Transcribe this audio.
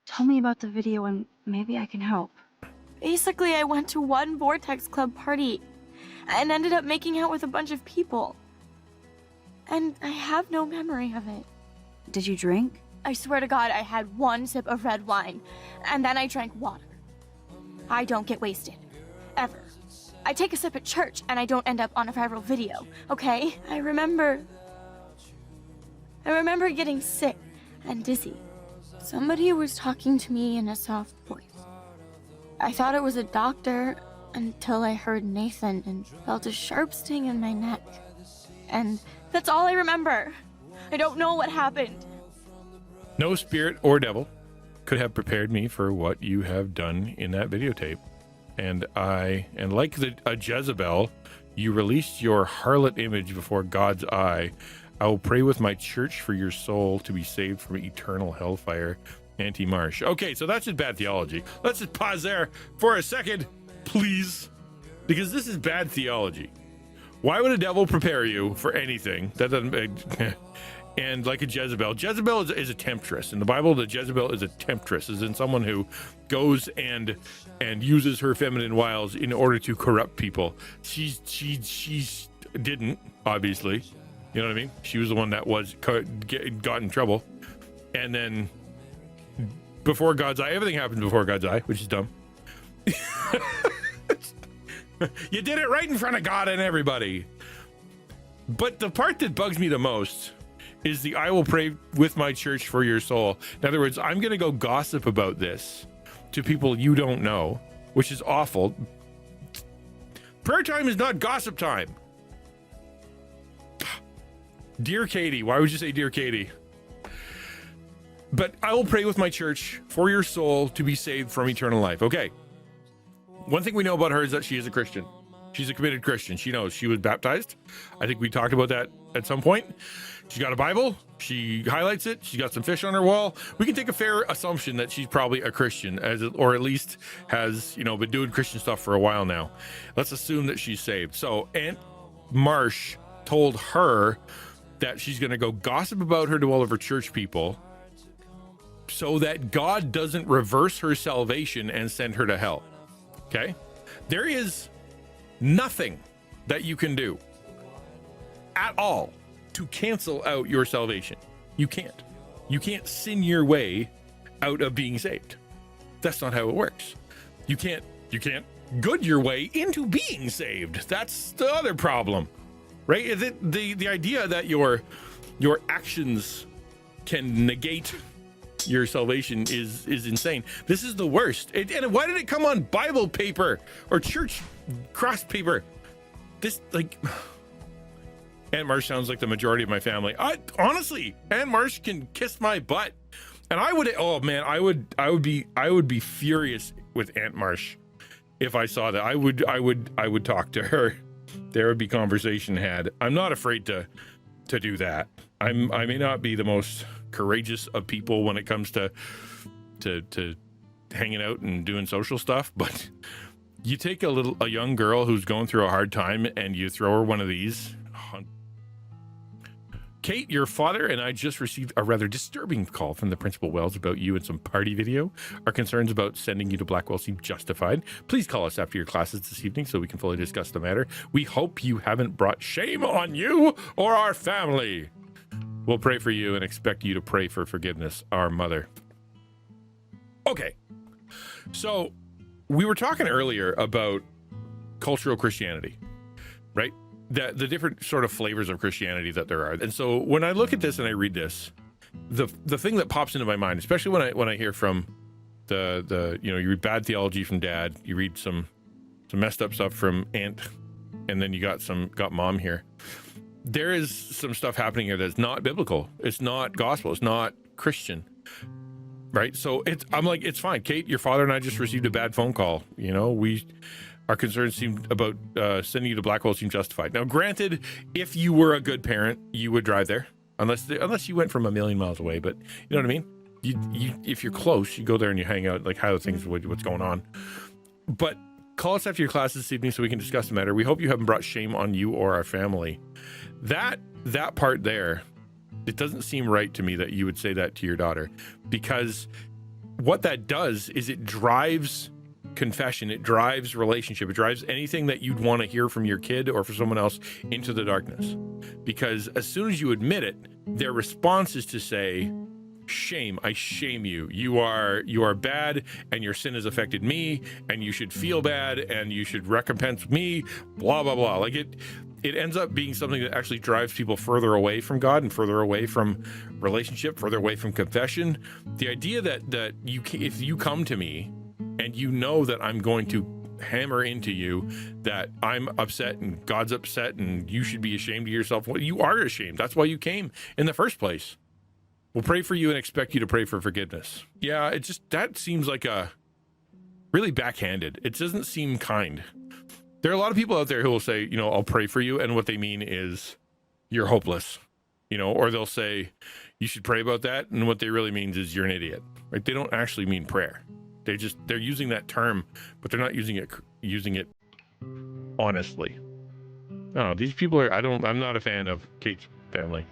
Tell me about the video and maybe I can help. Basically, I went to one Vortex Club party and ended up making out with a bunch of people. And I have no memory of it. Did you drink? I swear to God, I had one sip of red wine, and then I drank water. I don't get wasted. Ever. I take a sip at church, and I don't end up on a viral video, okay? I remember getting sick and dizzy. Somebody was talking to me in a soft voice. I thought it was a doctor until I heard Nathan and felt a sharp sting in my neck. And that's all I remember. I don't know what happened. No spirit or devil could have prepared me for what you have done in that videotape. And like a Jezebel, you released your harlot image before God's eye. I will pray with my church for your soul to be saved from eternal hellfire. Aunt Marsh. Okay, so that's just bad theology. Let's just pause there for a second, please. Because this is bad theology. Why would a devil prepare you for anything? That doesn't... And like a Jezebel. Jezebel is a temptress. In the Bible, the Jezebel is a temptress, as in someone who goes and uses her feminine wiles in order to corrupt people. She didn't, obviously. You know what I mean? She was the one that got in trouble. And then before God's eye, everything happened before God's eye, which is dumb. You did it right in front of God and everybody. But the part that bugs me the most is the I will pray with my church for your soul. In other words, I'm going to go gossip about this to people you don't know, which is awful. Prayer time is not gossip time. Dear Katie, why would you say dear Katie? But I will pray with my church for your soul to be saved from eternal life. Okay. One thing we know about her is that she is a Christian. She's a committed Christian. She knows she was baptized. I think we talked about that at some point. She's got a Bible. She highlights it. She's got some fish on her wall. We can take a fair assumption that she's probably a Christian, or at least has, been doing Christian stuff for a while now. Let's assume that she's saved. So Aunt Marsh told her that she's going to go gossip about her to all of her church people so that God doesn't reverse her salvation and send her to hell. Okay? There is nothing that you can do at all to cancel out your salvation. You can't. You can't sin your way out of being saved. That's not how it works. You can't good your way into being saved. That's the other problem, right? The idea that your actions can negate your salvation is insane. This is the worst. And why did it come on Bible paper or church cross paper? This, like, Aunt Marsh sounds like the majority of my family. Honestly, Aunt Marsh can kiss my butt. And I would be furious with Aunt Marsh if I saw that. I would talk to her. There would be conversation had. I'm not afraid to do that. I may not be the most courageous of people when it comes to hanging out and doing social stuff, but you take a young girl who's going through a hard time and you throw her one of these. Kate, your father and I just received a rather disturbing call from the Principal Wells about you and some party video. Our concerns about sending you to Blackwell seem justified. Please call us after your classes this evening so we can fully discuss the matter. We hope you haven't brought shame on you or our family. We'll pray for you and expect you to pray for forgiveness, our mother. Okay, so we were talking earlier about cultural Christianity, right? The different sort of flavors of Christianity that there are. And so when I look at this and I read this, the thing that pops into my mind, especially when I hear from the you read bad theology from Dad, you read some messed up stuff from Aunt, and then you got Mom here. There is some stuff happening here that's not biblical. It's not gospel. It's not Christian, right? So I'm like, it's fine. Kate, your father and I just received a bad phone call. Our concerns seemed about sending you to Blackwell seem justified. Now, granted, if you were a good parent, you would drive there, unless you went from a million miles away. But you know what I mean? You if you're close, you go there and you hang out, like how things, what's going on. But call us after your class this evening so we can discuss the matter. We hope you haven't brought shame on you or our family. That part there, it doesn't seem right to me that you would say that to your daughter, because what that does is it drives confession, it drives relationship, it drives anything that you'd want to hear from your kid or for someone else into the darkness. Because as soon as you admit it, their response is to say, shame, I shame you. You are bad, and your sin has affected me, and you should feel bad, and you should recompense me, blah, blah, blah. Like it ends up being something that actually drives people further away from God and further away from relationship, further away from confession. The idea that if you come to me and you know that I'm going to hammer into you that I'm upset and God's upset and you should be ashamed of yourself. Well, you are ashamed. That's why you came in the first place. We'll pray for you and expect you to pray for forgiveness. Yeah, it just, that seems like a really backhanded. It doesn't seem kind. There are a lot of people out there who will say, you know, I'll pray for you. And what they mean is you're hopeless, you know, or they'll say you should pray about that. And what they really means is you're an idiot, right? They don't actually mean prayer. They're using that term, but they're not using it honestly. No, these people are, I'm not a fan of Kate's family.